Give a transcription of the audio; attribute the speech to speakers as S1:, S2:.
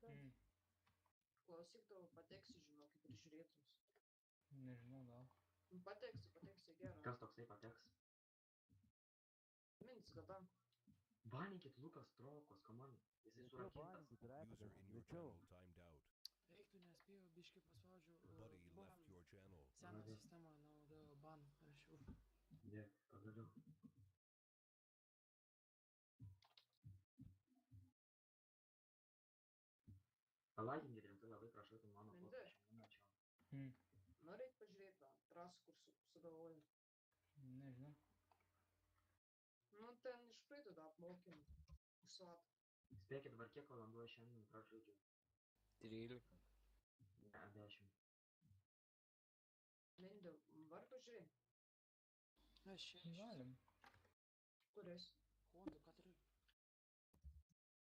S1: Mm.
S2: Klausyk, tau pateksi, žinok, kaip prižiūrėtus.
S1: Nežinau, gal.
S2: Pateksi, gerą.
S3: Kas toksai pateks?
S2: Mintis, kad tam.
S3: Baninkit Lukas Trokos, kamon. Jisai surakintas.
S4: User in your channel timed out.
S2: Eik, tu nespėjau, biškai paspaudžiau.
S4: Buddy left your channel.
S2: Seną sistemą naudojo ban, rašiau.
S3: Dėk, pagaliau. Palaikinkit rimtai, labai prašau, tai mano
S2: Minti.
S3: foto šiandien mačiau.
S1: Mm.
S2: Norėt pažiūrėti tą trasą, kur sugalvojau.
S1: Nežinau.
S2: Nu, ten iš praeitų tą apmokymą. Užslat.
S3: Spėkit dabar, kiek valandų aš šiandien pražaidžiu.
S5: 13.
S3: Ne, 10.
S2: Mindė, var pažiūrėti? Aš čia.
S1: Galim.
S2: Kuris? Honda,